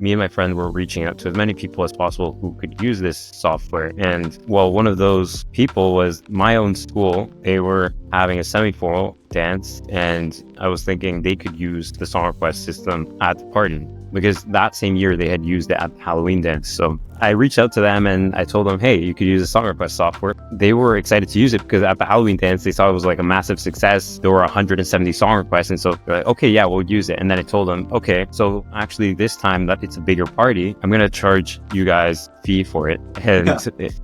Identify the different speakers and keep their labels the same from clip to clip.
Speaker 1: me and my friend were reaching out to as many people as possible who could use this software. And well, one of those people was my own school. They were having a semi-formal dance, and I was thinking they could use the song request system at the party, because that same year they had used it at the Halloween dance. So I reached out to them and I told them, hey, you could use the song request software. They were excited to use it because at the Halloween dance, they saw it was like a massive success. There were 170 song requests. And so they're like, okay, yeah, we'll use it. And then I told them, okay, so actually this time that it's a bigger party, I'm going to charge you guys a fee for it. And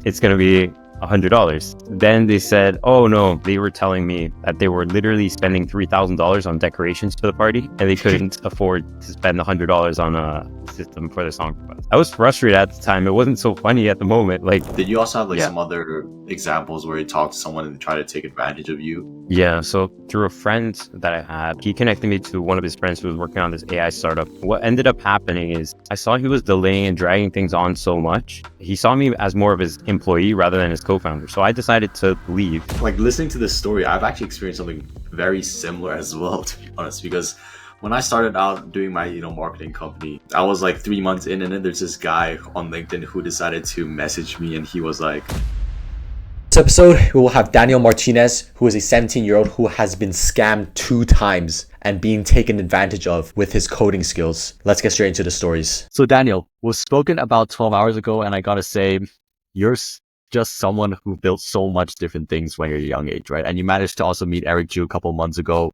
Speaker 1: it's going to be $100. Then they said, oh no, they were telling me that they were literally spending $3,000 on decorations for the party, and they couldn't afford to spend $100 on a system for the song request. I was frustrated at the time. It wasn't so funny at the moment. Like,
Speaker 2: did you also have some other examples where you talked to someone and try to take advantage of you?
Speaker 1: Yeah, so through a friend that I had, he connected me to one of his friends who was working on this AI startup. What ended up happening is I saw he was delaying and dragging things on so much. He saw me as more of his employee rather than his co-founder. So I decided to leave.
Speaker 2: Like, listening to this story, I've actually experienced something very similar as well, to be honest, because when I started out doing my, marketing company, I was like 3 months in, and then there's this guy on LinkedIn who decided to message me, and he was like,
Speaker 3: this episode, we will have Daniel Martinez, who is a 17-year-old who has been scammed 2 times and being taken advantage of with his coding skills. Let's get straight into the stories.
Speaker 4: So Daniel, was spoken about 12 hours ago, and I gotta say, you're just someone who built so much different things when you're a young age, right? And you managed to also meet Eric Ju a couple months ago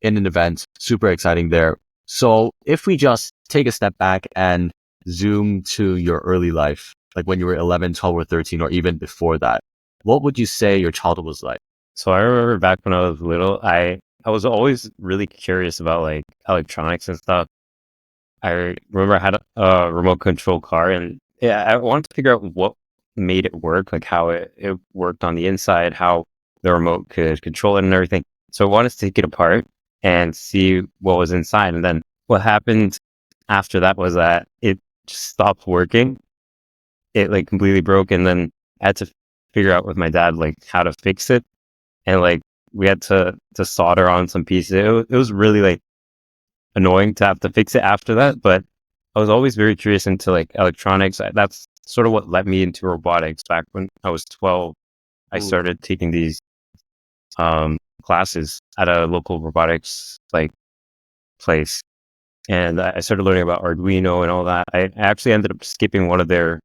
Speaker 4: in an event. Super exciting there. So if we just take a step back and zoom to your early life, like when you were 11, 12, or 13, or even before that, what would you say your childhood was like?
Speaker 1: So I remember back when I was little, I was always really curious about like electronics and stuff. I remember I had a remote control car, and yeah, I wanted to figure out what made it work, like how it worked on the inside, how the remote could control it and everything. So I wanted to take it apart and see what was inside. And then what happened after that was that it just stopped working. It like completely broke, and then I had to figure out with my dad like how to fix it. And like we had to solder on some pieces. It was really like annoying to have to fix it after that, but I was always very curious into like electronics. That's sort of what led me into robotics. Back when I was 12, I started taking these classes at a local robotics like place, and I started learning about Arduino and all that. I actually ended up skipping one of their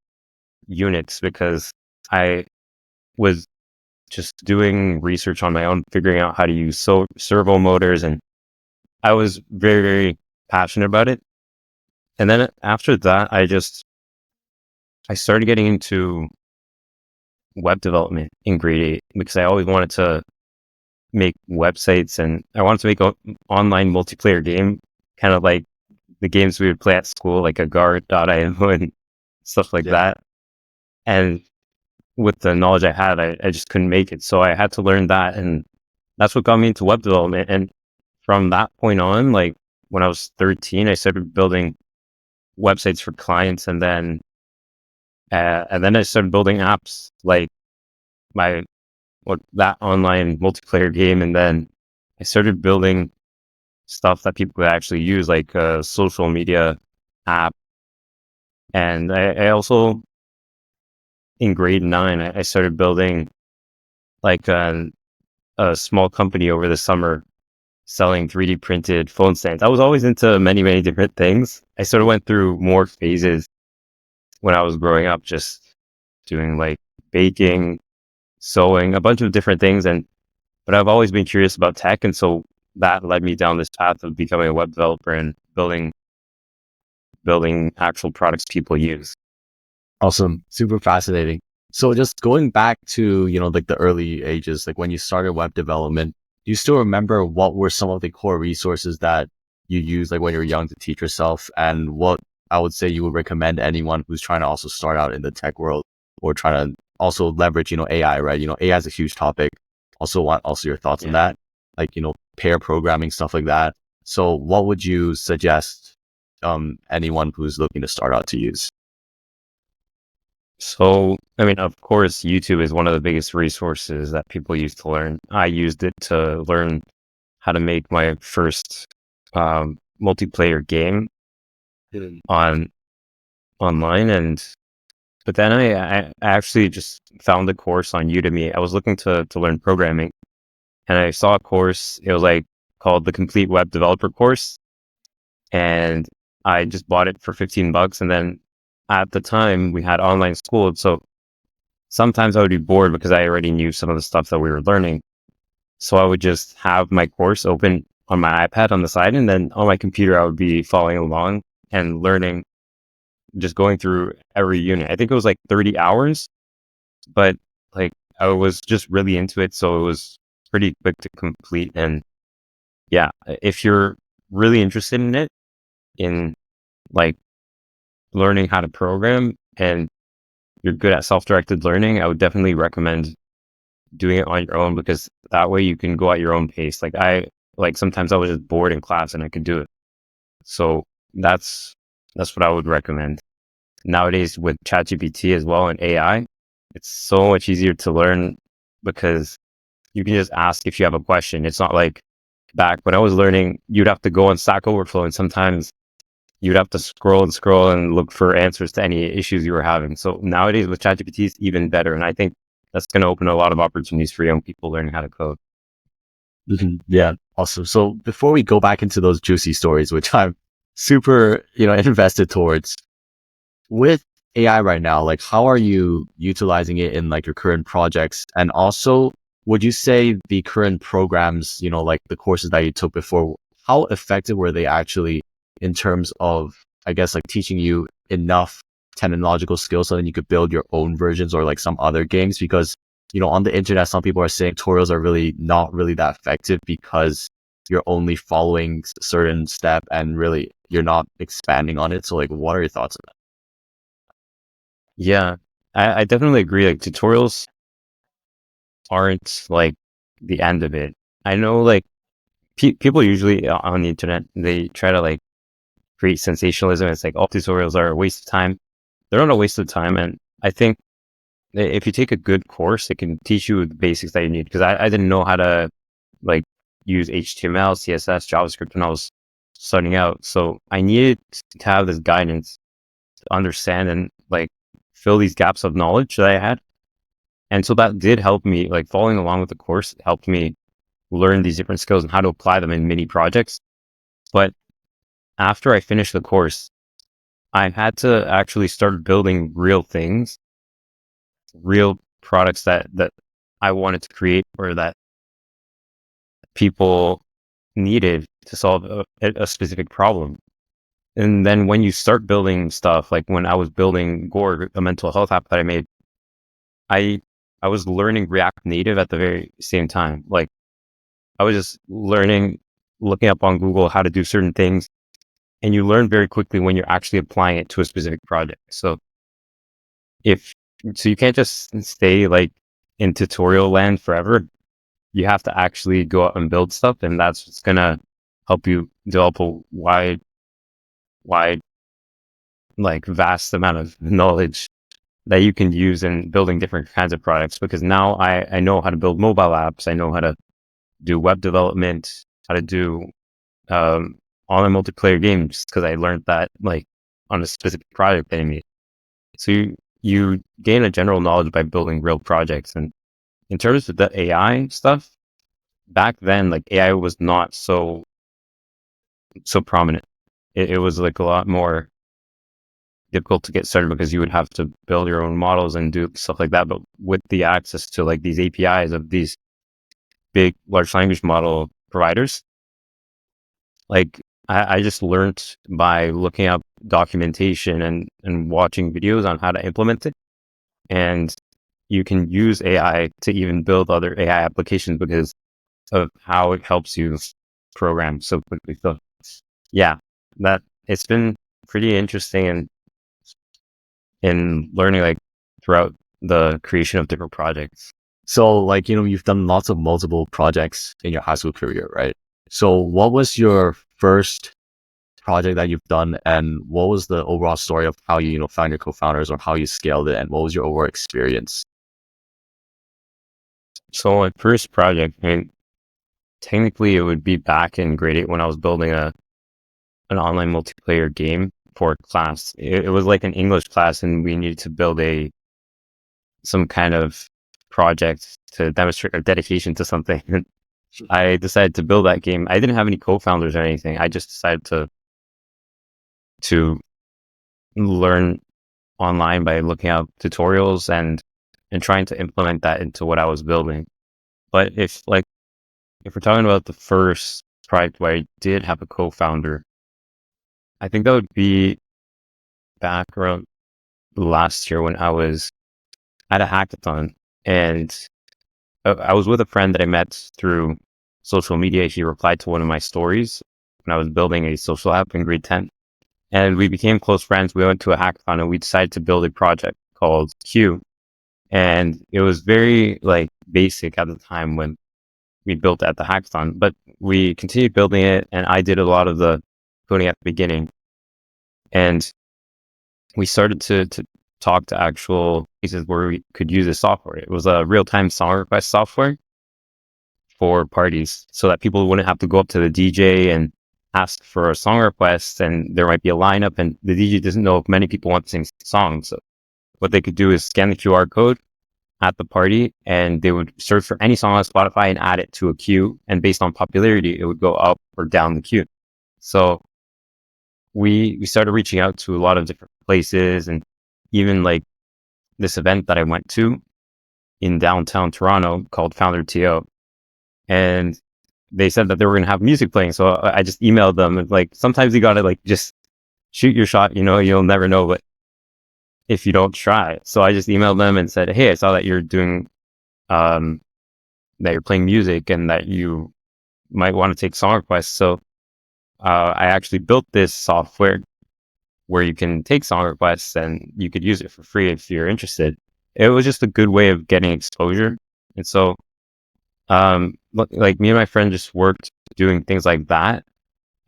Speaker 1: units because I was just doing research on my own, figuring out how to use servo motors, and I was very, very passionate about it. And then after that, I started getting into web development in grade 8 because I always wanted to make websites, and I wanted to make an online multiplayer game, kind of like the games we would play at school, like Agar.io and stuff like that. And with the knowledge I had, I just couldn't make it. So I had to learn that, and that's what got me into web development. And from that point on, like when I was 13, I started building websites for clients, and then I started building apps like that online multiplayer game, and then I started building stuff that people could actually use, like a social media app. And I also, in grade 9, I started building like a small company over the summer selling 3D printed phone stands. I was always into many, many different things. I sort of went through more phases when I was growing up, just doing like baking, sewing, a bunch of different things. But I've always been curious about tech. And so that led me down this path of becoming a web developer and building actual products people use.
Speaker 4: Awesome. Super fascinating. So just going back to, like the early ages, like when you started web development, do you still remember what were some of the core resources that you used like when you were young to teach yourself, and what I would say you would recommend anyone who's trying to also start out in the tech world or trying to also leverage, AI, right? AI is a huge topic. Also want your thoughts on that, like, pair programming, stuff like that. So what would you suggest anyone who's looking to start out to use?
Speaker 1: So, I mean, of course, YouTube is one of the biggest resources that people use to learn. I used it to learn how to make my first multiplayer game. on online. But then I actually just found a course on Udemy. I was looking to learn programming, and I saw a course. It was like called the Complete Web Developer course, and I just bought it for $15. And then at the time we had online school, so sometimes I would be bored because I already knew some of the stuff that we were learning. So I would just have my course open on my iPad on the side, and then on my computer I would be following along and learning, just going through every unit. I think it was like 30 hours, but like I was just really into it, so it was pretty quick to complete. And yeah, if you're really interested in it, in like learning how to program, and you're good at self-directed learning, I would definitely recommend doing it on your own, because that way you can go at your own pace. Like sometimes I was just bored in class and I could do it. So that's what I would recommend. Nowadays with ChatGPT as well and AI, it's so much easier to learn because you can just ask if you have a question. It's not like back when I was learning, you'd have to go on Stack Overflow, and sometimes you'd have to scroll and look for answers to any issues you were having. So nowadays with ChatGPT, it's even better. And I think that's going to open a lot of opportunities for young people learning how to code.
Speaker 4: Yeah, awesome. So before we go back into those juicy stories, which I'm super, invested towards, with AI right now, like how are you utilizing it in like your current projects? And also, would you say the current programs, like the courses that you took before, how effective were they actually in terms of, I guess, like teaching you enough technological skills so that you could build your own versions or like some other games? Because, on the internet, some people are saying tutorials are really not really that effective because you're only following a certain step and really you're not expanding on it. So like, what are your thoughts on that?
Speaker 1: Yeah, I definitely agree. Like tutorials aren't like the end of it. I know like people usually on the internet, they try to like create sensationalism. It's like all tutorials are a waste of time. They're not a waste of time. And I think if you take a good course, it can teach you the basics that you need. Because I didn't know how to like use HTML, CSS, JavaScript when I was starting out. So I needed to have this guidance to understand and like fill these gaps of knowledge that I had. And so that did help me, like following along with the course helped me learn these different skills and how to apply them in mini projects. But after I finished the course, I had to actually start building real things, real products that I wanted to create or that people needed to solve a specific problem. And then when you start building stuff, like when I was building Gore, a mental health app that I made, I I was learning React Native at the very same time. Like I was just learning, looking up on Google how to do certain things, and you learn very quickly when you're actually applying it to a specific project. If so you can't just stay like in tutorial land forever. You have to actually go out and build stuff, and that's what's gonna help you develop a wide, like vast amount of knowledge that you can use in building different kinds of products. Because now I know how to build mobile apps. I know how to do web development, how to do online multiplayer games, because I learned that like on a specific project that I made. So you gain a general knowledge by building real projects. And in terms of the AI stuff, back then, like AI was not so prominent. It was like a lot more difficult to get started because you would have to build your own models and do stuff like that. But with the access to like these APIs of these big large language model providers, like I just learned by looking up documentation and watching videos on how to implement it. And you can use AI to even build other AI applications because of how it helps you program so quickly. So yeah, that it's been pretty interesting in learning like throughout the creation of different projects.
Speaker 4: So like, you've done lots of multiple projects in your high school career, right? So what was your first project that you've done, and what was the overall story of how you, found your co-founders or how you scaled it, and what was your overall experience?
Speaker 1: So my first project, I mean, technically it would be back in grade 8 when I was building an online multiplayer game. for class. It was like an English class, and we needed to build some kind of project to demonstrate our dedication to something. I decided to build that game. I didn't have any co-founders or anything. I just decided to learn online by looking up tutorials and trying to implement that into what I was building. But if we're talking about the first project where I did have a co-founder, I think that would be back around last year when I was at a hackathon, and I was with a friend that I met through social media. He replied to one of my stories when I was building a social app in grade 10, and we became close friends. We went to a hackathon and we decided to build a project called Q. And it was very basic at the time when we built at the hackathon, but we continued building it, and I did a lot of the coding at the beginning. And we started to talk to actual places where we could use the software. It was a real-time song request software for parties, so that people wouldn't have to go up to the DJ and ask for a song request, and there might be a lineup, and the DJ doesn't know if many people want to sing songs. So what they could do is scan the QR code at the party, and they would search for any song on Spotify and add it to a queue. And based on popularity, it would go up or down the queue. So we started reaching out to a lot of different places, and even this event that I went to in downtown Toronto called Founder TO. And they said that they were going to have music playing. So I just emailed them, and sometimes you got to just shoot your shot, you'll never know, but if you don't try. So I just emailed them and said, hey, I saw that you're doing, that you're playing music and that you might want to take song requests. So I actually built this software where you can take song requests and you could use it for free if you're interested. It was just a good way of getting exposure. And so, me and my friend just worked doing things like that.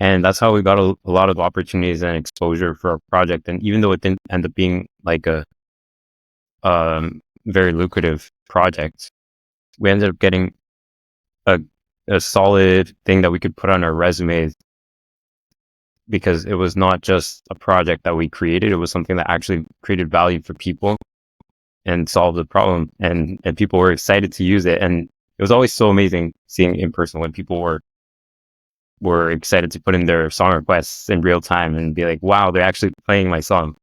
Speaker 1: And that's how we got a lot of opportunities and exposure for our project. And even though it didn't end up being a very lucrative project, we ended up getting a solid thing that we could put on our resume, because it was not just a project that we created. It was something that actually created value for people and solved the problem. And people were excited to use it. And it was always so amazing seeing in person when people were excited to put in their song requests in real time and be like, wow, they're actually playing my song.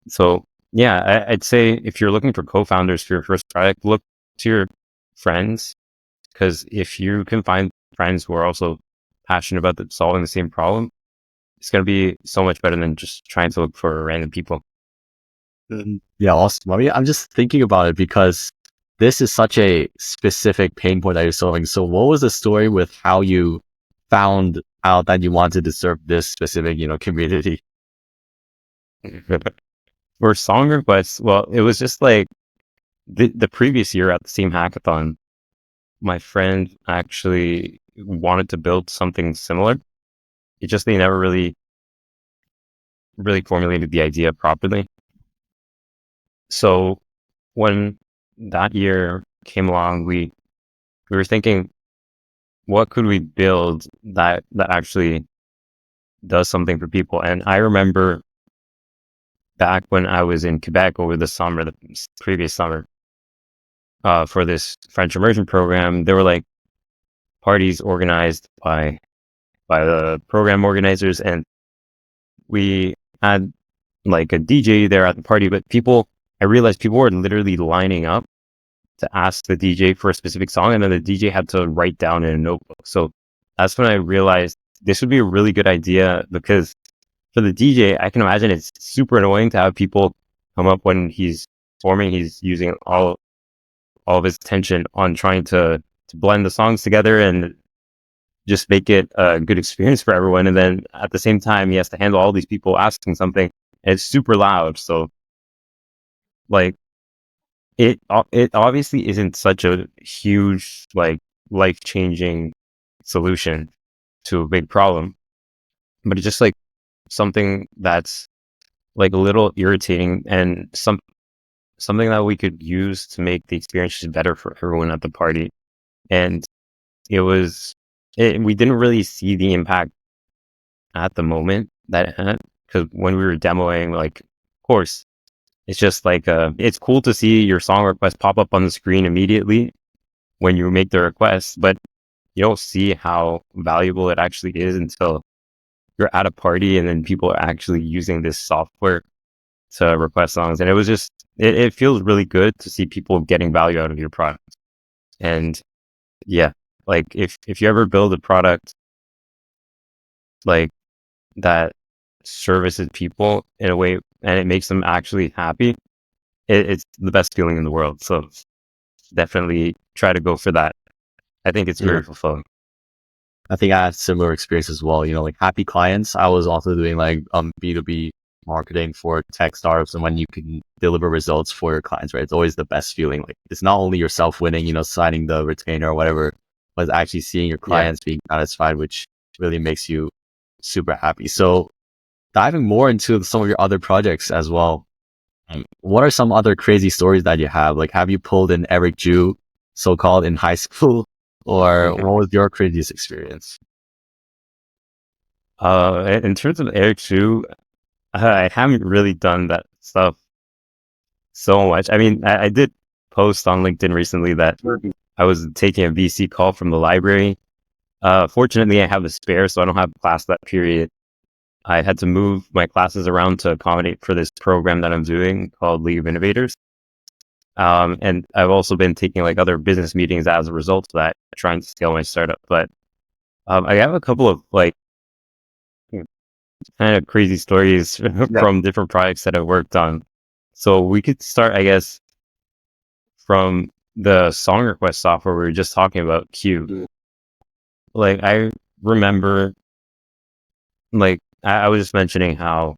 Speaker 1: So yeah, I'd say if you're looking for co-founders for your first project, look to your friends, because if you can find friends who are also passionate about solving the same problem, it's going to be so much better than just trying to look for random people.
Speaker 4: Yeah, awesome. I mean, I'm just thinking about it because this is such a specific pain point that you're solving. So what was the story with how you found out that you wanted to serve this specific, community?
Speaker 1: For song requests, well, it was just the previous year at the same hackathon, my friend actually wanted to build something similar. It just, they never really formulated the idea properly. So when that year came along, we were thinking, what could we build that actually does something for people? And I remember back when I was in Quebec over the summer, the previous summer, for this French immersion program, there were parties organized by the program organizers, and we had a DJ there at the party. But I realized people were literally lining up to ask the DJ for a specific song, and then the DJ had to write down in a notebook. So that's when I realized this would be a really good idea, because for the DJ, I can imagine it's super annoying to have people come up when he's performing. He's using all of his attention on trying to blend the songs together and just make it a good experience for everyone. And then at the same time, he has to handle all these people asking something, and it's super loud. So it obviously isn't such a huge, life-changing solution to a big problem, but it's just something that's a little irritating, and something that we could use to make the experience better for everyone at the party. And we didn't really see the impact at the moment that it had, because when we were demoing, like, of course, it's just like, it's cool to see your song request pop up on the screen immediately when you make the request, but you don't see how valuable it actually is until you're at a party and then people are actually using this software to request songs. And it was just, it feels really good to see people getting value out of your product. And yeah, like if you ever build a product like that services people in a way and it makes them actually happy, it's the best feeling in the world. So definitely try to go for that. I think it's very fulfilling.
Speaker 4: I think I had similar experience as well. Like happy clients. I was also doing like B2B marketing for tech startups, and when you can deliver results for your clients, right? It's always the best feeling. Like it's not only yourself winning, signing the retainer or whatever, but it's actually seeing your clients being satisfied, which really makes you super happy. So diving more into some of your other projects as well. What are some other crazy stories that you have? Like, have you pulled in Eric Ju, so-called, in high school? Or what was your craziest experience?
Speaker 1: In terms of Eric Chu, I haven't really done that stuff so much. I mean, I did post on LinkedIn recently that I was taking a VC call from the library. Fortunately, I have a spare, so I don't have class that period. I had to move my classes around to accommodate for this program that I'm doing called League of Innovators. And I've also been taking like other business meetings as a result of that, trying to scale my startup. But I have a couple of like kind of crazy stories from different projects that I've worked on. So we could start, I guess, from the song request software we were just talking about, Q. Like I remember, like I was just mentioning how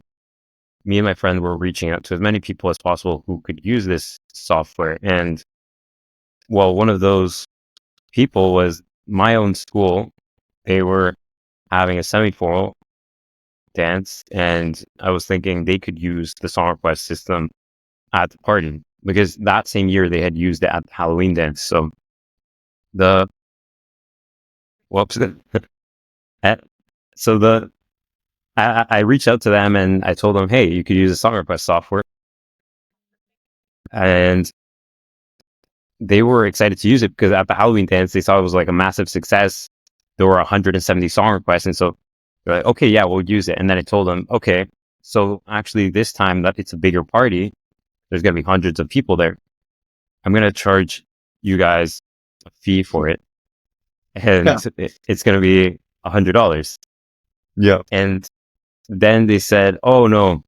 Speaker 1: me and my friend were reaching out to as many people as possible who could use this software. And well, one of those people was my own school. They were having a semi-formal dance, and I was thinking they could use the song request system at the party because that same year they had used it at the Halloween dance. So the whoops, so the I reached out to them and I told them, hey, you could use the song request software, and they were excited to use it because at the Halloween dance they saw it was like a massive success. There were 170 song requests, and so they're like, okay, yeah, we'll use it. And then I told them, okay, so actually this time that it's a bigger party, there's going to be hundreds of people there. I'm going to charge you guys a fee for it. And it's going to be $100.
Speaker 4: Yeah.
Speaker 1: And then they said, oh no,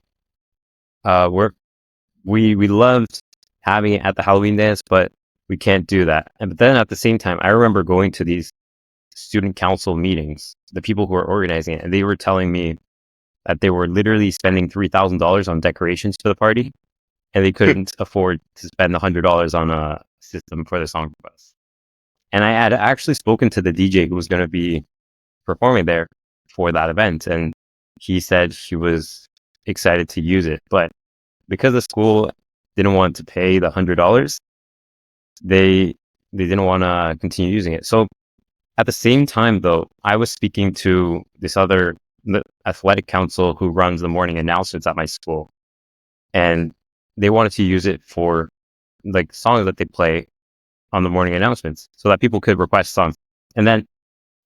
Speaker 1: we loved having it at the Halloween dance, but we can't do that. But then at the same time, I remember going to these student council meetings, the people who were organizing it, and they were telling me that they were literally spending $3,000 on decorations for the party, and they couldn't afford to spend $100 on a system for the song request. And I had actually spoken to the DJ who was going to be performing there for that event, and he said he was excited to use it, but because the school didn't want to pay the $100, they didn't want to continue using it. So at the same time, though, I was speaking to this other the athletic council who runs the morning announcements at my school, and they wanted to use it for like songs that they play on the morning announcements so that people could request songs. And then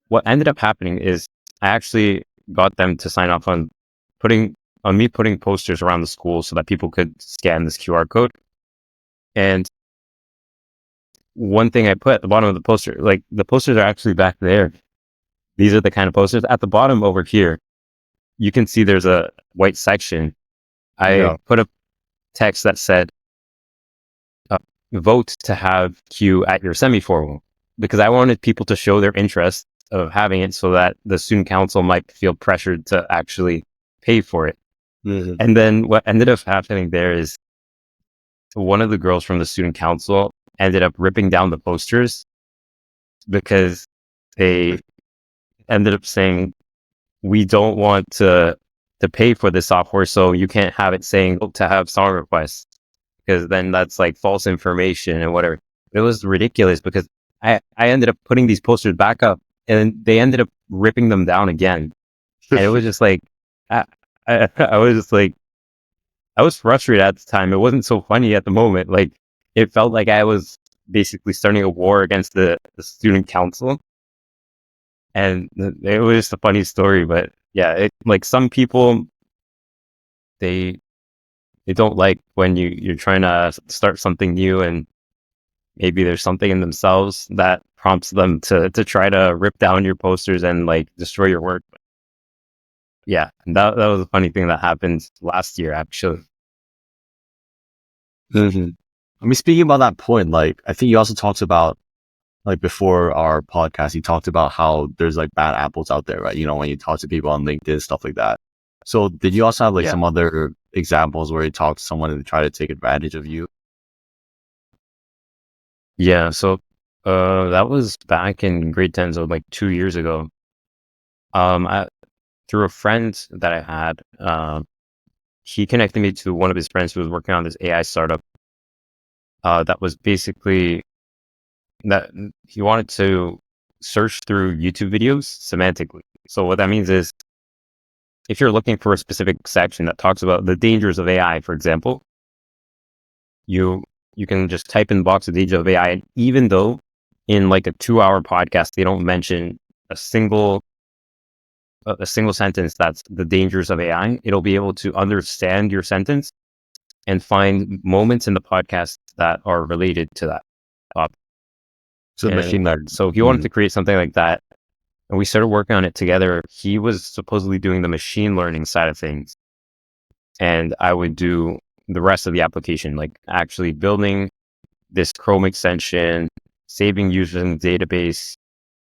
Speaker 1: what ended up happening is I actually got them to sign off on me putting posters around the school so that people could scan this QR code. And one thing I put at the bottom of the poster, like the posters are actually back there. These are the kind of posters at the bottom over here. You can see there's a white section. I put a text that said, vote to have Q at your semi-formal, because I wanted people to show their interest of having it so that the student council might feel pressured to actually pay for it.
Speaker 4: Mm-hmm.
Speaker 1: And then what ended up happening there is one of the girls from the student council ended up ripping down the posters because they ended up saying, we don't want to pay for this software, so you can't have it saying to have song requests, because then that's like false information and whatever. It was ridiculous because I ended up putting these posters back up and they ended up ripping them down again. And it was just like, I was just like, I was frustrated at the time. It wasn't so funny at the moment. Like, it felt like I was basically starting a war against the student council. And it was just a funny story. But yeah, like some people, they don't like when you're trying to start something new, and maybe there's something in themselves that prompts them to try to rip down your posters and like destroy your work. Yeah, and that was a funny thing that happened last year, actually.
Speaker 4: hmm I mean, speaking about that point, like, I think you also talked about, like, before our podcast, you talked about how there's like bad apples out there, right? You know, when you talk to people on LinkedIn, stuff like that. So did you also have like
Speaker 1: Yeah.
Speaker 4: some other examples where you talked to someone and try to take advantage of you?
Speaker 1: Yeah, so that was back in grade 10, so like 2 years ago. Through a friend that I had, he connected me to one of his friends who was working on this AI startup. That was basically that he wanted to search through YouTube videos semantically. So what that means is, if you're looking for a specific section that talks about the dangers of AI, for example, you can just type in the box the dangers of AI, and even though in like a 2-hour podcast they don't mention a single sentence that's the dangers of AI, it'll be able to understand your sentence and find moments in the podcast that are related to that topic.
Speaker 4: So the machine
Speaker 1: And
Speaker 4: learned.
Speaker 1: so he wanted to create something like that, and we started working on it together. He was supposedly doing the machine learning side of things, and I would do the rest of the application, like actually building this Chrome extension, saving users in the database,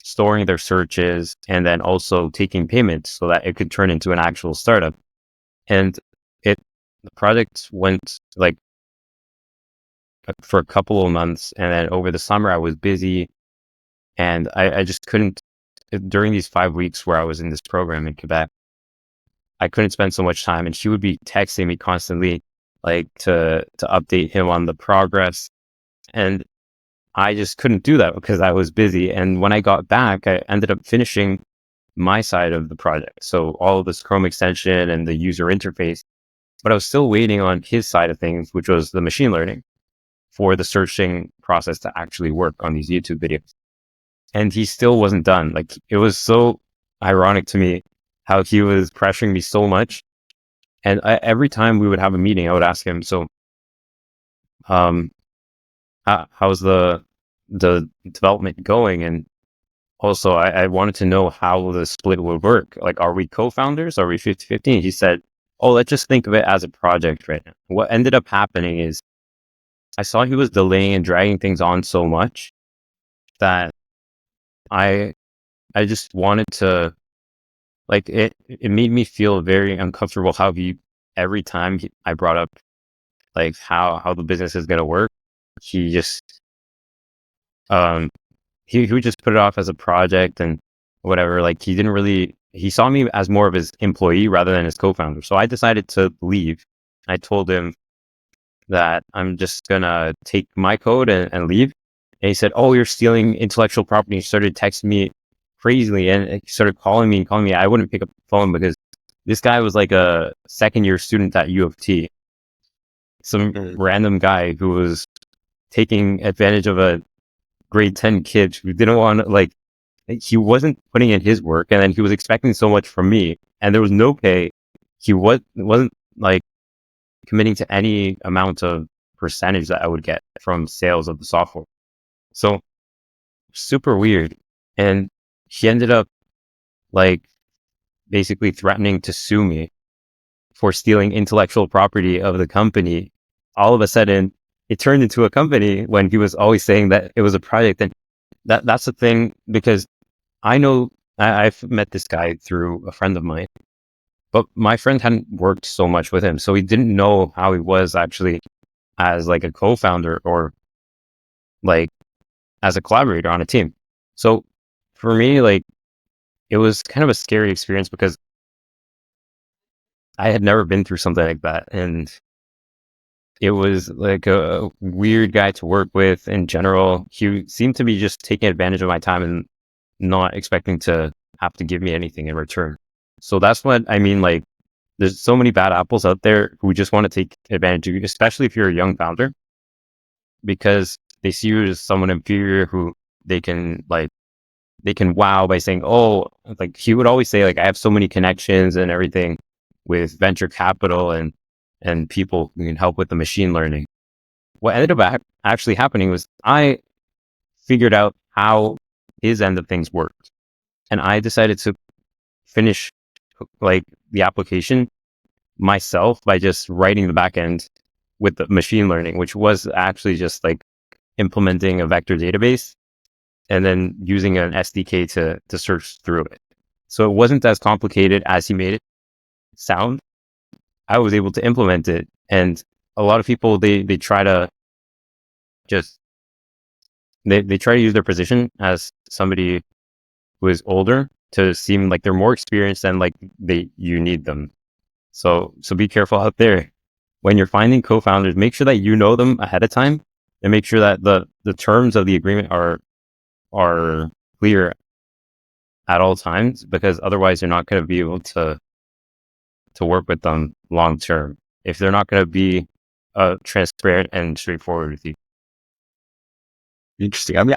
Speaker 1: storing their searches, and then also taking payments so that it could turn into an actual startup. And the project went like for a couple of months, and then over the summer I was busy, and I just couldn't, during these 5 weeks where I was in this program in Quebec, I couldn't spend so much time, and she would be texting me constantly, like to update him on the progress. And I just couldn't do that because I was busy. And when I got back, I ended up finishing my side of the project. So all of this Chrome extension and the user interface, but I was still waiting on his side of things, which was the machine learning for the searching process to actually work on these YouTube videos. And he still wasn't done. Like, it was so ironic to me how he was pressuring me so much. And every time we would have a meeting, I would ask him, so, um, how's the development going? And also, I wanted to know how the split would work. Like, are we co-founders? Are we 50-50? He said, oh, let's just think of it as a project right now. What ended up happening is I saw he was delaying and dragging things on so much that I just wanted to, like, it made me feel very uncomfortable how every time I brought up like how the business is going to work, he just, um, he would just put it off as a project and whatever. Like, he saw me as more of his employee rather than his co-founder. So I decided to leave. I told him that I'm just gonna take my code and leave. And he said, oh, you're stealing intellectual property. He started texting me crazily, and he started calling me. I wouldn't pick up the phone because this guy was like a second year student at U of T. Some random guy who was taking advantage of a grade 10 kid who didn't want to, like, he wasn't putting in his work, and then he was expecting so much from me, and there was no pay. He wasn't like committing to any amount of percentage that I would get from sales of the software. So super weird. And he ended up like basically threatening to sue me for stealing intellectual property of the company. All of a sudden, it turned into a company when he was always saying that it was a project. And that's the thing, because I know I've met this guy through a friend of mine, but my friend hadn't worked so much with him. So he didn't know how he was actually as like a co-founder or like as a collaborator on a team. So for me, like, it was kind of a scary experience because I had never been through something like that. And it was like a weird guy to work with in general. He seemed to be just taking advantage of my time and not expecting to have to give me anything in return. So that's what I mean, like, there's so many bad apples out there who just want to take advantage of you, especially if you're a young founder, because they see you as someone inferior who they can wow by saying, oh, like he would always say, like, I have so many connections and everything with venture capital and people who can help with the machine learning. What ended up actually happening was I figured out how his end of things worked. And I decided to finish like the application myself by just writing the back end with the machine learning, which was actually just like implementing a vector database and then using an SDK to search through it. So it wasn't as complicated as he made it sound. I was able to implement it. And a lot of people, they try to just, they try to use their position as somebody who is older to seem like they're more experienced and like you need them. So be careful out there. When you're finding co-founders, make sure that you know them ahead of time and make sure that the terms of the agreement are clear at all times, because otherwise you're not going to be able to work with them long term if they're not going to be transparent and straightforward with you.
Speaker 4: Interesting. I mean,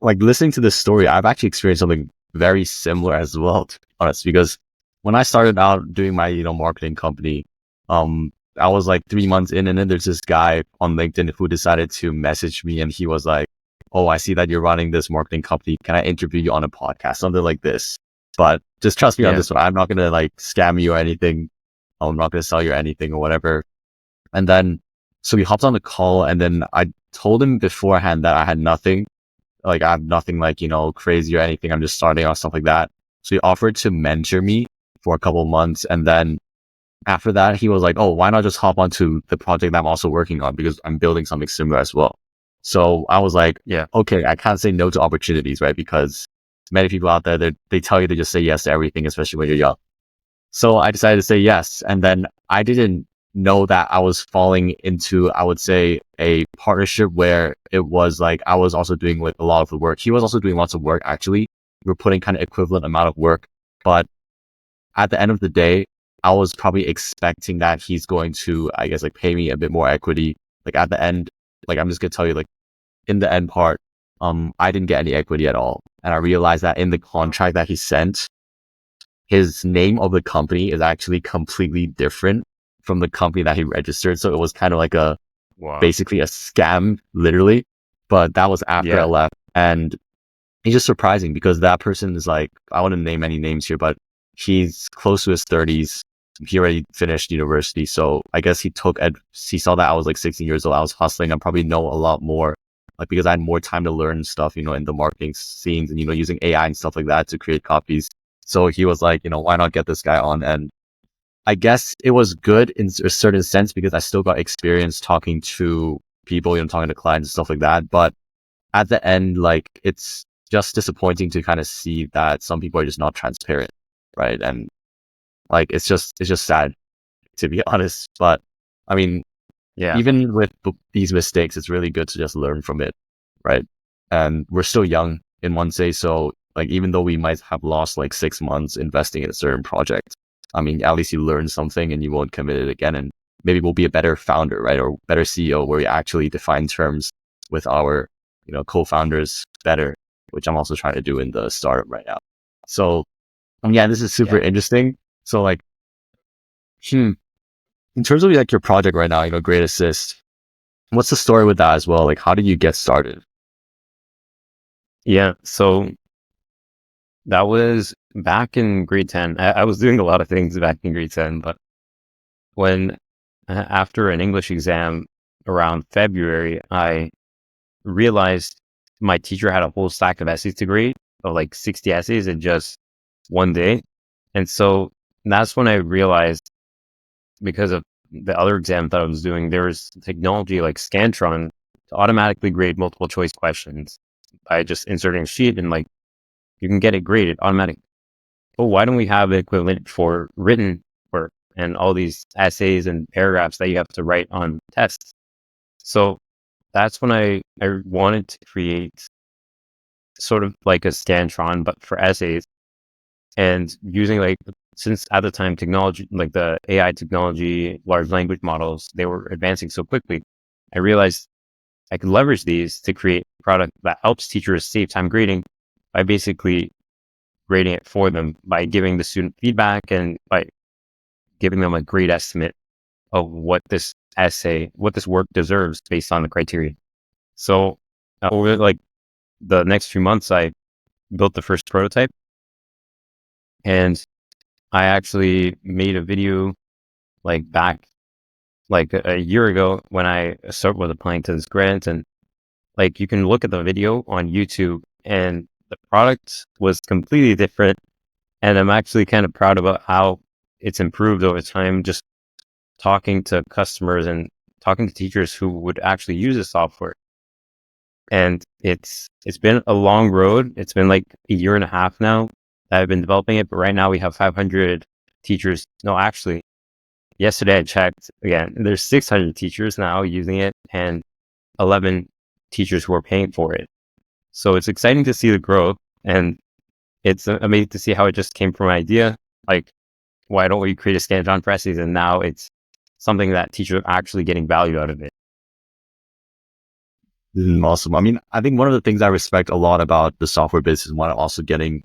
Speaker 4: like listening to this story, I've actually experienced something very similar as well, to be honest, because when I started out doing my, marketing company, I was like 3 months in, and then there's this guy on LinkedIn who decided to message me, and he was like, oh, I see that you're running this marketing company. Can I interview you on a podcast? Something like this. But just trust me on this one. I'm not going to like scam you or anything. I'm not going to sell you anything or whatever. And then, so we hopped on the call, and then I told him beforehand that I had nothing. Like I have nothing like, crazy or anything. I'm just starting off, stuff like that. So he offered to mentor me for a couple of months. And then after that, he was like, oh, why not just hop onto the project that I'm also working on, because I'm building something similar as well. So I was like,
Speaker 1: Yeah.
Speaker 4: okay, I can't say no to opportunities, right? Because many people out there, they tell you to just say yes to everything, especially when you're young. So I decided to say yes. And then I didn't know that I was falling into, I would say, a partnership where it was like, I was also doing like a lot of the work. He was also doing lots of work, actually. We were putting kind of equivalent amount of work. But at the end of the day, I was probably expecting that he's going to, I guess, like pay me a bit more equity. Like at the end, like I'm just gonna tell you, like in the end part, I didn't get any equity at all. And I realized that in the contract that he sent, his name of the company is actually completely different from the company that he registered. So it was kind of like basically a scam, literally. But that was after I left. And it's just surprising because that person is like, I wouldn't name any names here, but he's close to his 30s. He already finished university. So I guess he saw that I was like 16 years old. I was hustling. I probably know a lot more, like because I had more time to learn stuff, in the marketing scenes and, using AI and stuff like that to create copies. So he was like, why not get this guy on? And I guess it was good in a certain sense because I still got experience talking to people, talking to clients and stuff like that. But at the end, like it's just disappointing to kind of see that some people are just not transparent, right? And like it's just sad, to be honest. But I mean, even with these mistakes, it's really good to just learn from it, right? And we're still young in one say, so like even though we might have lost like 6 months investing in a certain project, I mean, at least you learn something and you won't commit it again, and maybe we'll be a better founder, right? Or better CEO where we actually define terms with our, co-founders better, which I'm also trying to do in the startup right now. So yeah, this is super interesting. So like, in terms of like your project right now, Great Assist, what's the story with that as well? Like, how did you get started?
Speaker 1: Yeah. So that was back in grade 10. I was doing a lot of things back in grade 10, but when after an English exam around February, I realized my teacher had a whole stack of essays to grade of like 60 essays in just one day. And so that's when I realized, because of the other exam that I was doing, there was technology like Scantron to automatically grade multiple choice questions by just inserting a sheet and like you can get it graded automatic. But why don't we have an equivalent for written work and all these essays and paragraphs that you have to write on tests? So that's when I wanted to create sort of like a Scantron, but for essays, and using like since at the time technology, like the AI technology, large language models, they were advancing so quickly, I realized I could leverage these to create a product that helps teachers save time grading by basically grading it for them, by giving the student feedback and by giving them a grade estimate of what this work deserves based on the criteria. So over like the next few months, I built the first prototype, and I actually made a video like back like a year ago when I was applying to this grant, and like you can look at the video on YouTube, and the product was completely different. And I'm actually kind of proud about how it's improved over time, just talking to customers and talking to teachers who would actually use the software. And it's been a long road. It's been like a year and a half now that I've been developing it. But right now we have 500 teachers. No, actually, yesterday I checked again. There's 600 teachers now using it and 11 teachers who are paying for it. So it's exciting to see the growth, and it's amazing to see how it just came from an idea. Like, why don't we create a standard on presses? And now it's something that teachers are actually getting value out of it.
Speaker 4: Awesome. I mean, I think one of the things I respect a lot about the software business and why I'm also trying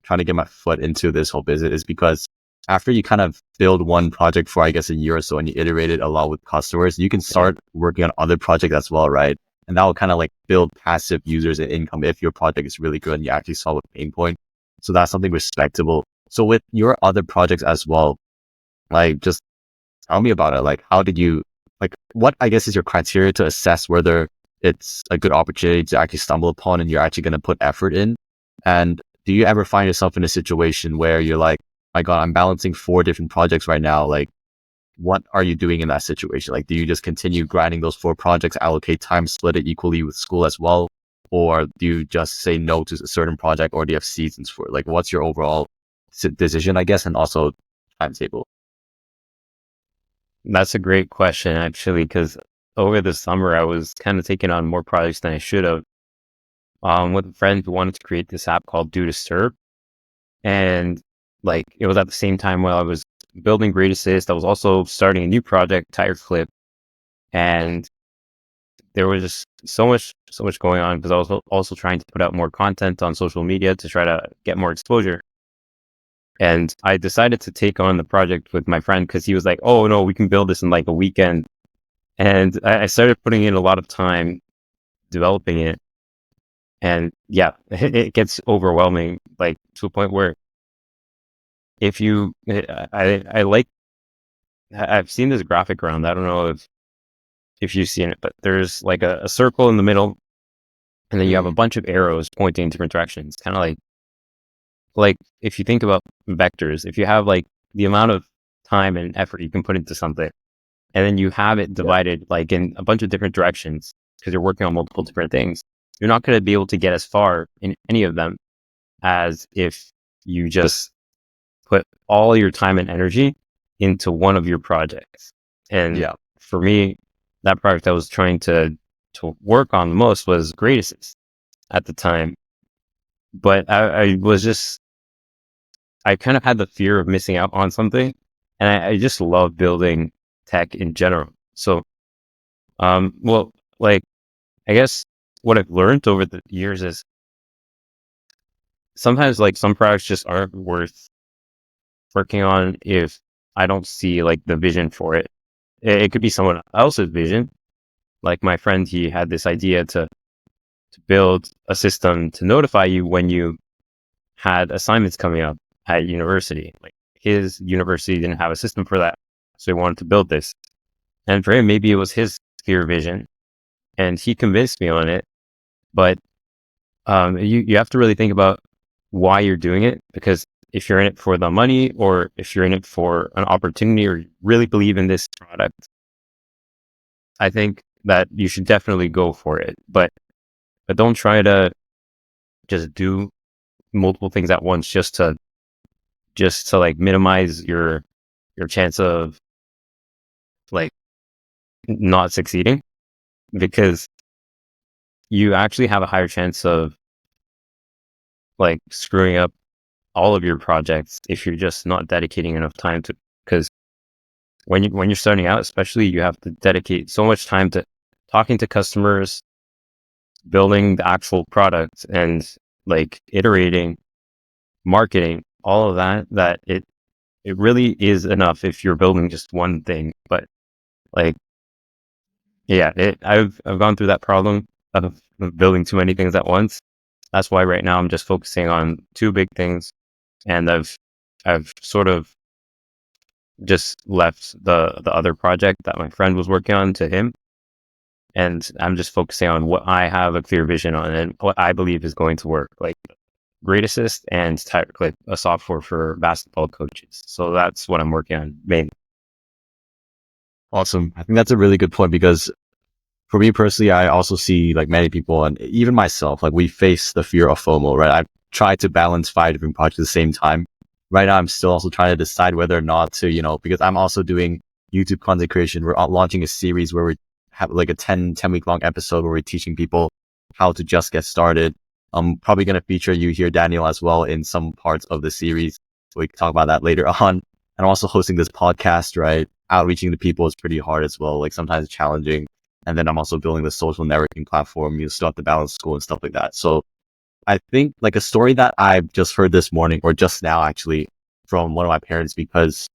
Speaker 4: to get my foot into this whole business is because after you kind of build one project for, I guess, a year or so and you iterate it a lot with customers, you can start working on other projects as well, right? And that will kind of like build passive users and income if your project is really good and you actually solve a pain point. So that's something respectable. So with your other projects as well, like just tell me about it. Like, how did you, like, what I guess is your criteria to assess whether it's a good opportunity to actually stumble upon and you're actually going to put effort in? And do you ever find yourself in a situation where you're like, my God, I'm balancing 4 different projects right now. Like, what are you doing in that situation? Like, do you just continue grinding those 4 projects, allocate time, split it equally with school as well? Or do you just say no to a certain project, or do you have seasons for it? Like, what's your overall decision, I guess, and also timetable?
Speaker 1: That's a great question, actually, because over the summer, I was kind of taking on more projects than I should have. With a friend who wanted to create this app called Do Disturb. And like, it was at the same time while I was building Great Assist, I was also starting a new project, Tire Clip. And there was just so much going on because I was also trying to put out more content on social media to try to get more exposure. And I decided to take on the project with my friend because he was like, oh no, we can build this in like a weekend. And I started putting in a lot of time developing it. And yeah, it gets overwhelming, like to a point where if you, I like, I've seen this graphic around. I don't know if you've seen it, but there's like a circle in the middle, and then you have a bunch of arrows pointing in different directions. Kind of like if you think about vectors, if you have like the amount of time and effort you can put into something, and then you have it divided like in a bunch of different directions because you're working on multiple different things, you're not going to be able to get as far in any of them as if you just put all your time and energy into one of your projects. And for me, that project I was trying to work on the most was Great Assist at the time. But I was just, I kind of had the fear of missing out on something. And I just love building tech in general. So, well, like, I guess what I've learned over the years is sometimes like some products just aren't worth working on if I don't see like the vision for it. It could be someone else's vision. Like my friend, he had this idea to build a system to notify you when you had assignments coming up at university. Like his university didn't have a system for that. So he wanted to build this. And for him, maybe it was his clear vision and he convinced me on it. But you have to really think about why you're doing it, because if you're in it for the money or if you're in it for an opportunity or you really believe in this product, I think that you should definitely go for it. But don't try to just do multiple things at once just to like minimize your chance of like not succeeding, because you actually have a higher chance of like screwing up all of your projects if you're just not dedicating enough time to, because when you're starting out, especially, you have to dedicate so much time to talking to customers, building the actual product, and like iterating, marketing, all of that, that it really is enough if you're building just one thing. But like, yeah, I've gone through that problem of building too many things at once. That's why right now I'm just focusing on two big things, and I've sort of just left the other project that my friend was working on to him, and I'm just focusing on what I have a clear vision on and what I believe is going to work, like Great Assist and like a software for basketball coaches. So that's what I'm working on mainly.
Speaker 4: Awesome. I think that's a really good point because for me personally, I also see like many people and even myself, like we face the fear of FOMO, right? I've tried to balance 5 different projects at the same time. Right now, I'm still also trying to decide whether or not to, because I'm also doing YouTube content creation. We're launching a series where we have like a 10 week long episode where we're teaching people how to just get started. I'm probably going to feature you here, Daniel, as well in some parts of the series. We can talk about that later on. And I'm also hosting this podcast, right? Outreaching to people is pretty hard as well. Like sometimes it's challenging. And then I'm also building the social networking platform. You still have to balance school and stuff like that. So I think like a story that I just heard this morning or just now actually from one of my parents, because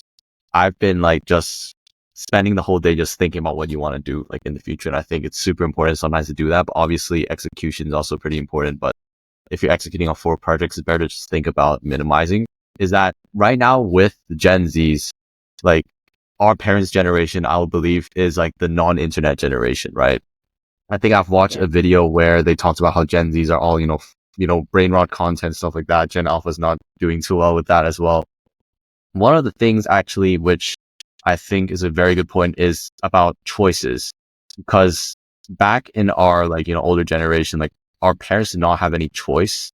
Speaker 4: I've been like just spending the whole day just thinking about what you want to do like in the future. And I think it's super important sometimes to do that. But obviously execution is also pretty important. But if you're executing on 4 projects, it's better to just think about minimizing. Is that right now with the Gen Zs, like our parents' generation, I would believe is like the non-internet generation, right? I think I've watched a video where they talked about how Gen Zs are all, brain rot content, stuff like that. Gen Alpha's not doing too well with that as well. One of the things actually, which I think is a very good point, is about choices. Because back in our older generation, like our parents did not have any choice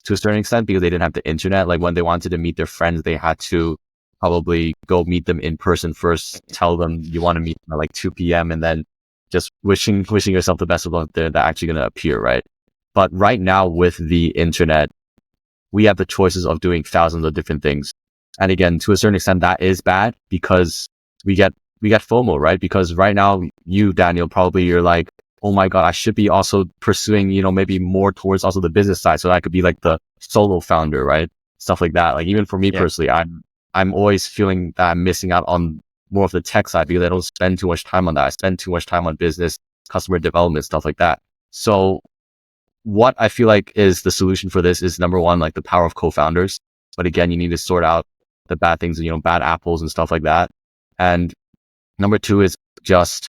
Speaker 4: to a certain extent because they didn't have the internet. Like when they wanted to meet their friends, they had to probably go meet them in person first, tell them you want to meet them at like 2 p.m. and then just wishing yourself the best of luck. They're actually going to appear, right? But right now with the internet, we have the choices of doing thousands of different things. And again, to a certain extent, that is bad because we get FOMO, right? Because right now you, Daniel, probably you're like, oh my God, I should be also pursuing, maybe more towards also the business side. So I could be like the solo founder, right? Stuff like that. Like even for me personally, I'm always feeling that I'm missing out on more of the tech side because I don't spend too much time on that. I spend too much time on business, customer development, stuff like that. So what I feel like is the solution for this is number one, like the power of co-founders. But again, you need to sort out the bad things, bad apples and stuff like that. And number two is just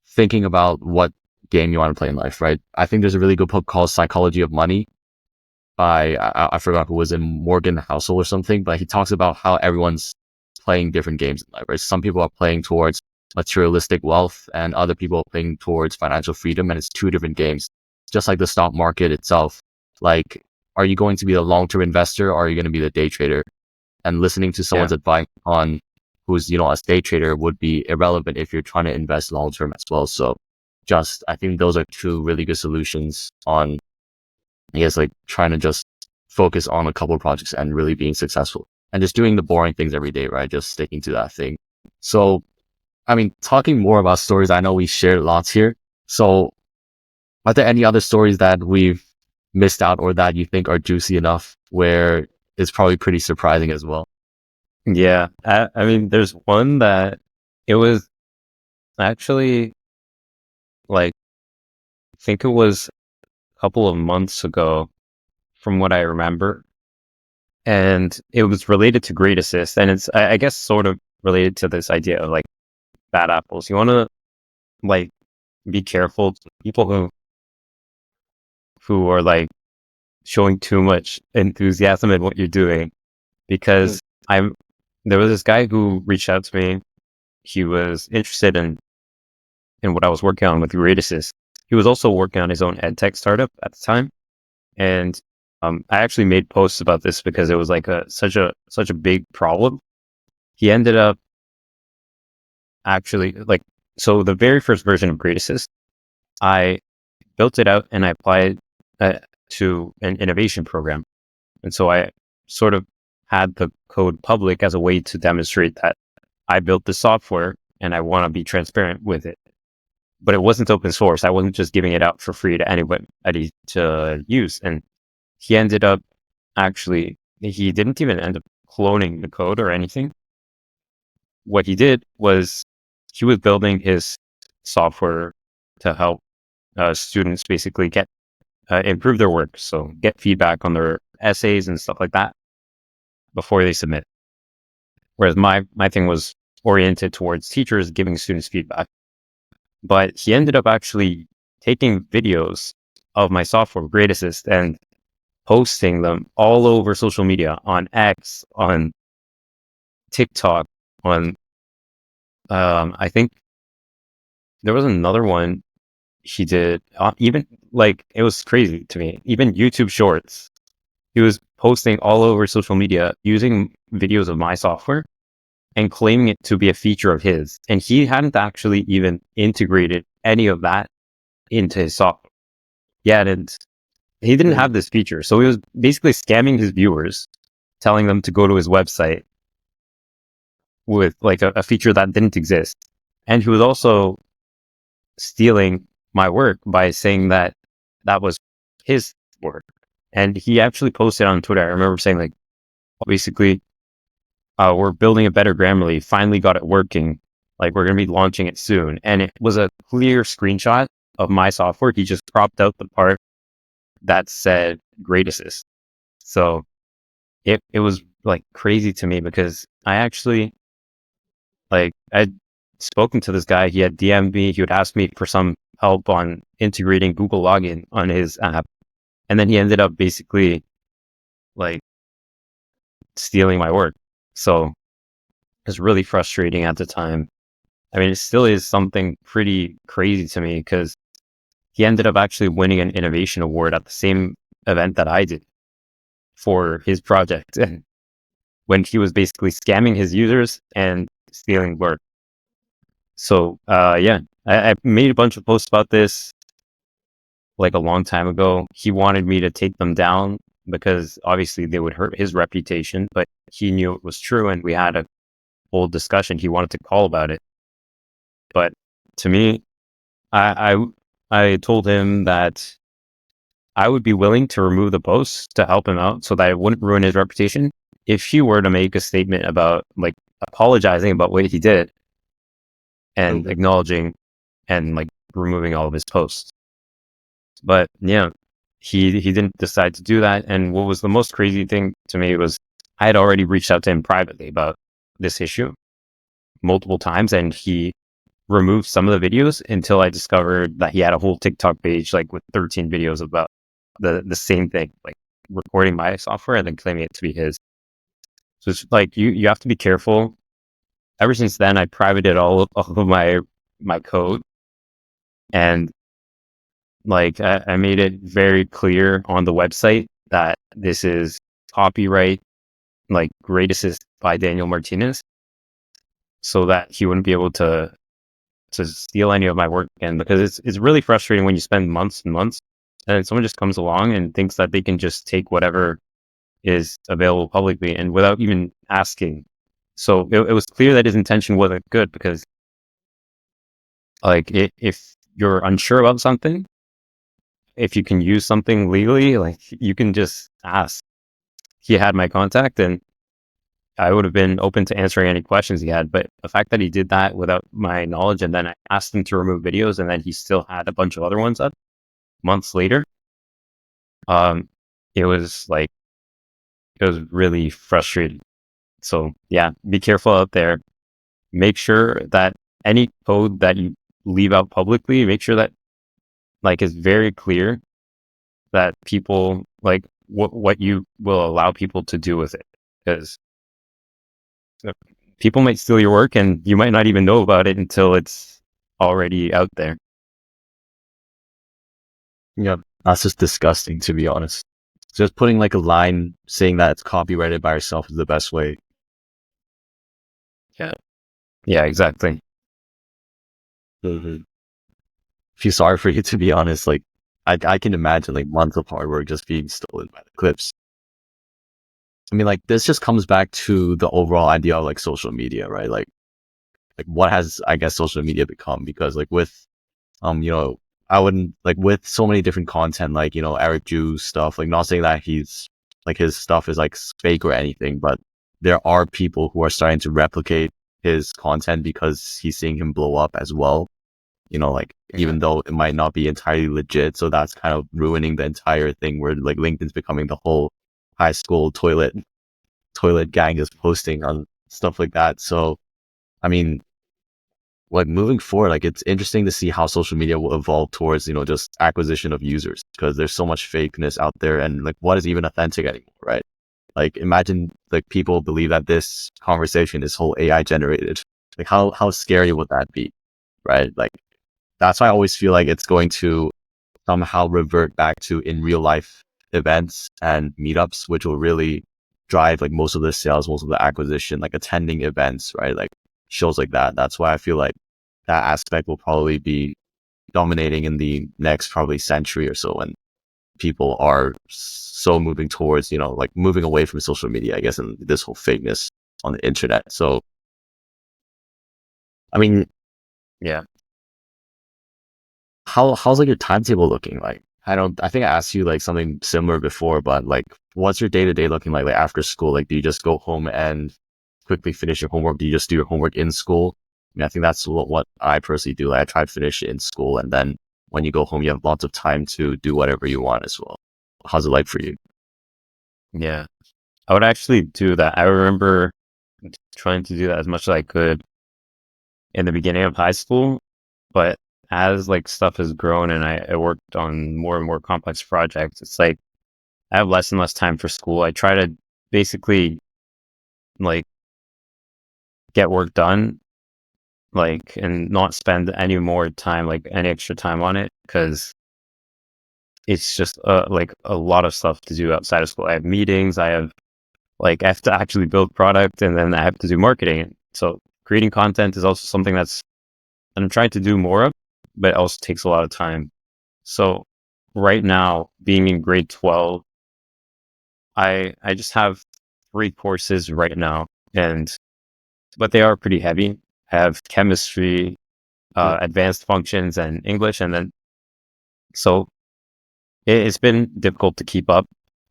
Speaker 4: thinking about what game you want to play in life, right? I think there's a really good book called Psychology of Money by, I forgot who was in Morgan Housel or something, but he talks about how everyone's playing different games in life, right? Some people are playing towards materialistic wealth and other people are playing towards financial freedom. And it's 2 different games, just like the stock market itself. Like, are you going to be a long-term investor or are you going to be the day trader? And listening to someone's advice on who's, a day trader would be irrelevant if you're trying to invest long-term as well. So I think those are 2 really good solutions on, I guess, like trying to just focus on a couple of projects and really being successful and just doing the boring things every day, right? Just sticking to that thing. So, I mean, talking more about stories, I know we shared lots here. So are there any other stories that we've missed out or that you think are juicy enough where it's probably pretty surprising as well?
Speaker 1: Yeah. I mean, there's one that it was actually like, I think it was a couple of months ago from what I remember. And it was related to Great Assist. And it's, I guess, sort of related to this idea of like bad apples. You want to like be careful. People who are like showing too much enthusiasm in what you're doing, because there was this guy who reached out to me. He was interested in what I was working on with Great Assist. He was also working on his own ed tech startup at the time. And I actually made posts about this because it was like such a big problem. He ended up actually so the very first version of Great Assist, I built it out and I applied to an innovation program. And so I sort of had the code public as a way to demonstrate that I built the software and I want to be transparent with it. But it wasn't open source. I wasn't just giving it out for free to anybody to use. And he ended up he didn't even end up cloning the code or anything. What he did was he was building his software to help students basically get improve their work. So get feedback on their essays and stuff like that before they submit. Whereas my thing was oriented towards teachers giving students feedback. But he ended up actually taking videos of my software, Grade Assist, and posting them all over social media, on X, on TikTok, on I think there was another one he did, even like, it was crazy to me, even YouTube Shorts. He was posting all over social media using videos of my software and claiming it to be a feature of his. And he hadn't actually even integrated any of that into his software. Yeah, he didn't have this feature. So he was basically scamming his viewers, telling them to go to his website with like a feature that didn't exist. And he was also stealing my work by saying that that was his work. And he actually posted on Twitter, I remember saying, like, basically, we're building a better Grammarly, finally got it working. Like, we're going to be launching it soon. And it was a clear screenshot of my software. He just cropped out the part that said Grade Assist. So it was like crazy to me, because I actually, like, I'd spoken to this guy. He had DM'd me. He would ask me for some help on integrating Google Login on his app. And then he ended up basically like stealing my work. So it was really frustrating at the time. I mean, it still is something pretty crazy to me, because he ended up actually winning an innovation award at the same event that I did for his project, when he was basically scamming his users and stealing work. So yeah, I made a bunch of posts about this like a long time ago. He wanted me to take them down because obviously they would hurt his reputation, but he knew it was true, and we had a whole discussion. He wanted to call about it. But to me, I told him that I would be willing to remove the posts to help him out so that it wouldn't ruin his reputation if he were to make a statement about, like, apologizing about what he did and acknowledging and like removing all of his posts. But yeah, he didn't decide to do that. And what was the most crazy thing to me was I had already reached out to him privately about this issue multiple times, and he removed some of the videos until I discovered that he had a whole TikTok page, like with 13 videos about the same thing, like recording my software and then claiming it to be his. So it's like, you have to be careful. Ever since then, I privated all of my code, and like I made it very clear on the website that this is copyright, like Great Assist by Daniel Martinez, so that he wouldn't be able to steal any of my work again. Because it's really frustrating when you spend months and months, and then someone just comes along and thinks that they can just take whatever is available publicly and without even asking. So it was clear that his intention wasn't good, because like if you're unsure about something, if you can use something legally, like, you can just ask. He had my contact, and I would have been open to answering any questions he had. But the fact that he did that without my knowledge, and then I asked him to remove videos, and then he still had a bunch of other ones up months later, it was really frustrating. So yeah, be careful out there. Make sure that any code that you leave out publicly, make sure that like is very clear, that people like what you will allow people to do with it, because people might steal your work and you might not even know about it until it's already out there.
Speaker 4: Yeah, that's just disgusting, to be honest. Just putting like a line saying that it's copyrighted by yourself is the best way.
Speaker 1: Yeah, exactly.
Speaker 4: Feel sorry for you, to be honest. Like, I can imagine like months of hard work just being stolen by the clips. I mean, like this just comes back to the overall idea of like social media, right? Like what has, I guess, social media become? Because like with, you know, I wouldn't like with so many different content, like, you know, Eric Ju's stuff, like not saying that he's like his stuff is like fake or anything, but there are people who are starting to replicate his content because he's seeing him blow up as well. You know, like even though it might not be entirely legit. So that's kind of ruining the entire thing where like LinkedIn's becoming the whole high school toilet gang is posting on stuff like that. So, I mean, like moving forward, like it's interesting to see how social media will evolve towards, you know, just acquisition of users because there's so much fakeness out there and like what is even authentic anymore, right? Like imagine like people believe that this conversation is whole AI generated. Like how scary would that be? Right? Like that's why I always feel like it's going to somehow revert back to in real life events and meetups, which will really drive like most of the sales, most of the acquisition, like attending events, right? Like shows like that. That's why I feel like that aspect will probably be dominating in the next probably century or so when people are so moving towards, you know, like moving away from social media, I guess, and this whole fakeness on the internet. So, I mean,
Speaker 1: Yeah.
Speaker 4: how's like your timetable looking like? I think I asked you like something similar before, but like, what's your day to day looking like after school? Like, do you just go home and quickly finish your homework? Do you just do your homework in school? I mean, I think that's what I personally do. Like, I try to finish it in school, and then when you go home, you have lots of time to do whatever you want as well. How's it like for you?
Speaker 1: Yeah. I would actually do that. I remember trying to do that as much as I could in the beginning of high school, but as like stuff has grown and I worked on more and more complex projects, it's like I have less and less time for school. I try to basically like get work done, like, and not spend any more time, like any extra time on it, because it's just like a lot of stuff to do outside of school. I have meetings, I have to actually build product, and then I have to do marketing. So creating content is also something that I'm trying to do more of, but it also takes a lot of time. So right now, being in grade 12, I just have 3 courses right now, but they are pretty heavy. I have chemistry, advanced functions, and English, and then so it's been difficult to keep up,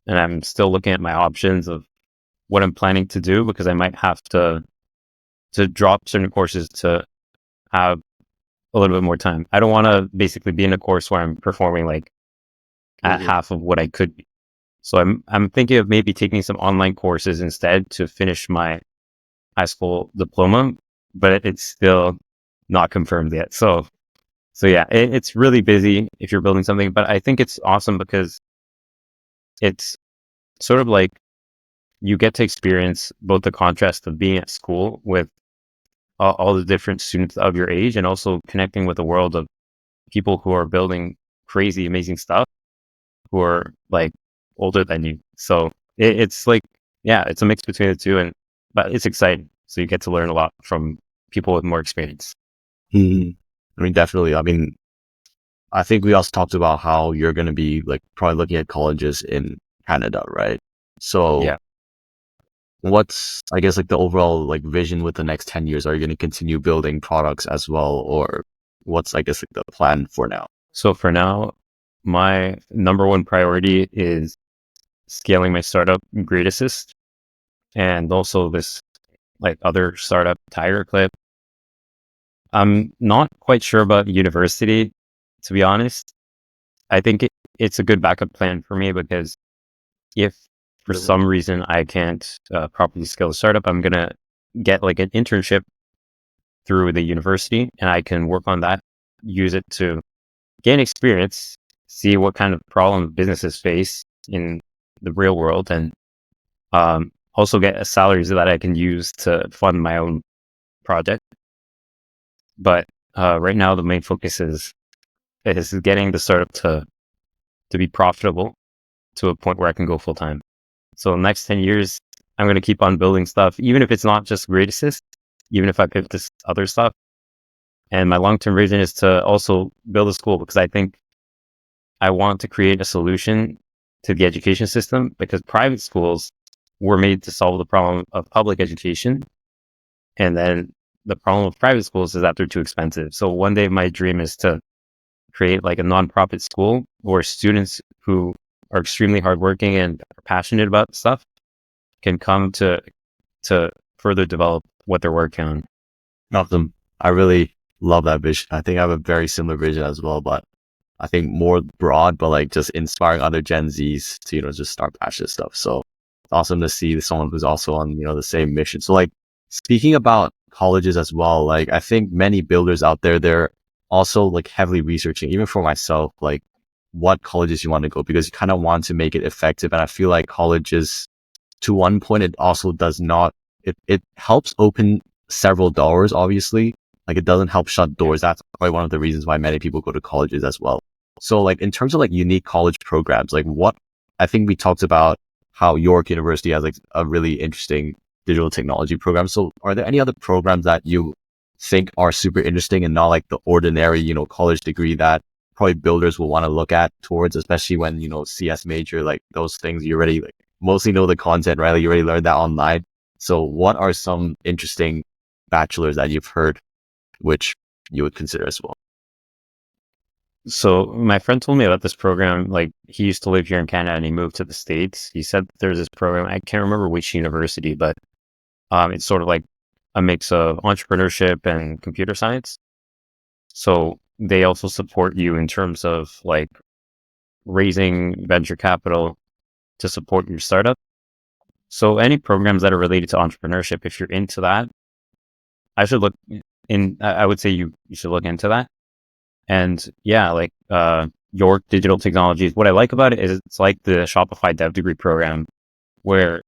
Speaker 1: and I'm still looking at my options of what I'm planning to do because I might have to drop certain courses to have a little bit more time. I don't want to basically be in a course where I'm performing like at half of what I could be. So I'm thinking of maybe taking some online courses instead to finish my high school diploma, but it's still not confirmed yet. So yeah, it's really busy if you're building something, but I think it's awesome because it's sort of like you get to experience both the contrast of being at school with all the different students of your age and also connecting with the world of people who are building crazy, amazing stuff who are like older than you. So it's like, yeah, it's a mix between the two, but it's exciting. So you get to learn a lot from people with more experience.
Speaker 4: Mhm. I mean, definitely. I mean, I think we also talked about how you're going to be like probably looking at colleges in Canada, right? So
Speaker 1: Yeah.
Speaker 4: what's, I guess, like the overall like vision with the next 10 years? Are you going to continue building products as well? Or what's, I guess, like the plan for now?
Speaker 1: So for now, my number one priority is scaling my startup Great Assist and also this like other startup Tiger Clip. I'm not quite sure about university, to be honest. I think it's a good backup plan for me because if for some reason I can't properly scale a startup, I'm going to get like an internship through the university and I can work on that, use it to gain experience, see what kind of problems businesses face in the real world, and also get a salary so that I can use to fund my own project. But right now, the main focus is getting the startup to be profitable to a point where I can go full time. So the next 10 years, I'm going to keep on building stuff, even if it's not just Great Assist, even if I pivot to other stuff. And my long-term vision is to also build a school because I think I want to create a solution to the education system because private schools were made to solve the problem of public education. And then the problem with private schools is that they're too expensive. So one day my dream is to create like a nonprofit school where students who are extremely hardworking and are passionate about stuff can come to further develop what they're working on.
Speaker 4: Awesome. I really love that vision. I think I have a very similar vision as well, but I think more broad, but like just inspiring other Gen Zs to, just start passionate stuff. So it's awesome to see someone who's also on, the same mission. So like speaking about colleges as well, like I think many builders out there, they're also like heavily researching, even for myself, like what colleges you want to go, because you kind of want to make it effective. And I feel like colleges, to one point, it also does not, it helps open several doors, obviously. Like it doesn't help shut doors. That's probably one of the reasons why many people go to colleges as well. So like in terms of like unique college programs, like what, I think we talked about how York University has like a really interesting digital technology program. So are there any other programs that you think are super interesting and not like the ordinary, college degree that probably builders will want to look at towards, especially when, CS major, like those things you already like mostly know the content, right? Like you already learned that online. So what are some interesting bachelors that you've heard, which you would consider as well?
Speaker 1: So my friend told me about this program. Like he used to live here in Canada and he moved to the States. He said there's this program. I can't remember which university, but it's sort of like a mix of entrepreneurship and computer science. So they also support you in terms of like raising venture capital to support your startup. So any programs that are related to entrepreneurship, if you're into that, I would say you should look into that. And yeah, like York Digital Technologies, what I like about it is it's like the Shopify Dev Degree program where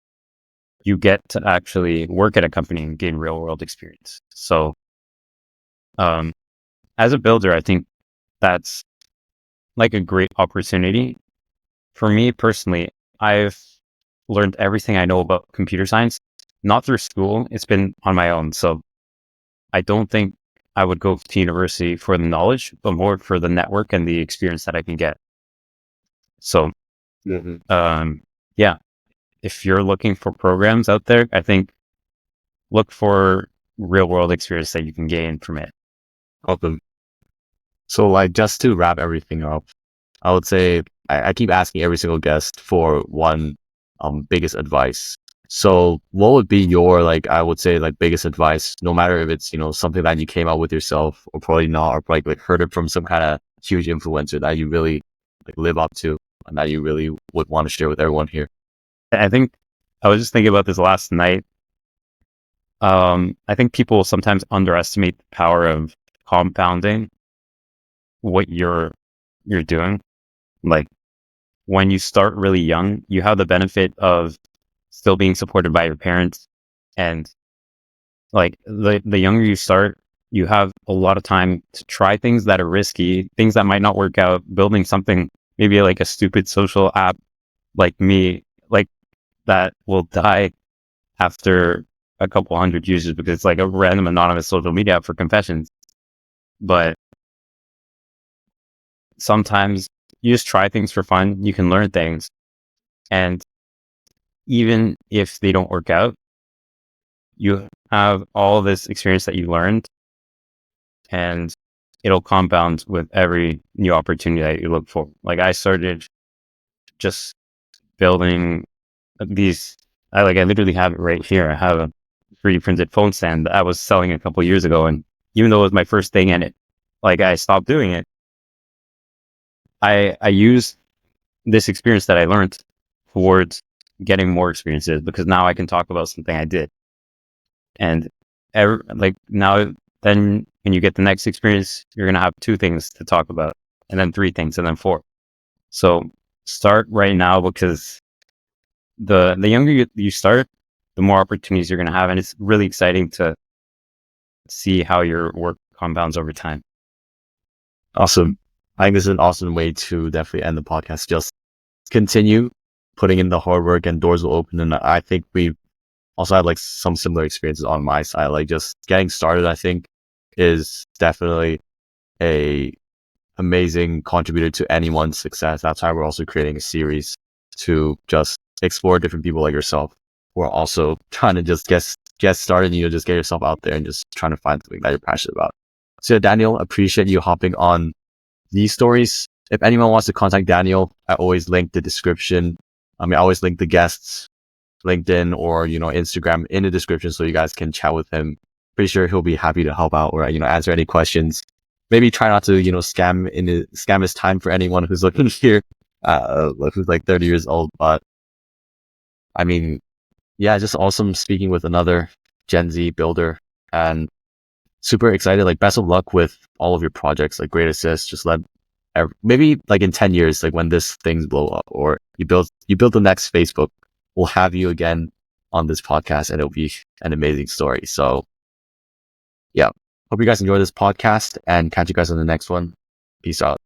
Speaker 1: you get to actually work at a company and gain real world experience. So as a builder, I think that's like a great opportunity. For me personally, I've learned everything I know about computer science, not through school. It's been on my own. So I don't think I would go to university for the knowledge, but more for the network and the experience that I can get. So, yeah, if you're looking for programs out there, I think look for real world experience that you can gain from it.
Speaker 4: Awesome. So like just to wrap everything up, I would say I keep asking every single guest for one biggest advice. So what would be your, like, I would say like biggest advice, no matter if it's, something that you came out with yourself or probably not, or probably like heard it from some kind of huge influencer that you really like live up to and that you really would want to share with everyone here?
Speaker 1: I think I was just thinking about this last night. I think people sometimes underestimate the power of compounding what you're doing. Like when you start really young, you have the benefit of still being supported by your parents. And like the younger you start, you have a lot of time to try things that are risky, things that might not work out, building something, maybe like a stupid social app like me, like that will die after a couple hundred users because it's like a random anonymous social media app for confessions. But sometimes you just try things for fun. You can learn things. And even if they don't work out, you have all this experience that you learned and it'll compound with every new opportunity that you look for. Like I started just building these, I literally have it right here. I have a 3D printed phone stand that I was selling a couple years ago. And even though it was my first thing in it, like I stopped doing it. I used this experience that I learned towards getting more experiences because now I can talk about something I did. And now, then when you get the next experience, you're going to have 2 things to talk about and then 3 things and then 4. So start right now because the younger you start, the more opportunities you're going to have. And it's really exciting to see how your work compounds over time.
Speaker 4: Awesome. I think this is an awesome way to definitely end the podcast. Just continue putting in the hard work and doors will open. And I think we've also had like some similar experiences on my side. Like just getting started, I think is definitely a amazing contributor to anyone's success. That's why we're also creating a series to just explore different people like yourself. who are also trying to just get started, just get yourself out there and just trying to find something that you're passionate about. So Daniel, appreciate you hopping on these stories. If anyone wants to contact Daniel, I always link the description. I always link the guests' LinkedIn or, Instagram in the description so you guys can chat with him. Pretty sure he'll be happy to help out or, answer any questions. Maybe try not to, scam his time for anyone who's looking here, who's like 30 years old. But yeah, just awesome speaking with another Gen Z builder and super excited. Like, best of luck with all of your projects, like great assist. Just maybe like in 10 years, like when this things blow up or you build the next Facebook, we'll have you again on this podcast and it'll be an amazing story. So yeah, hope you guys enjoy this podcast and catch you guys on the next one. Peace out.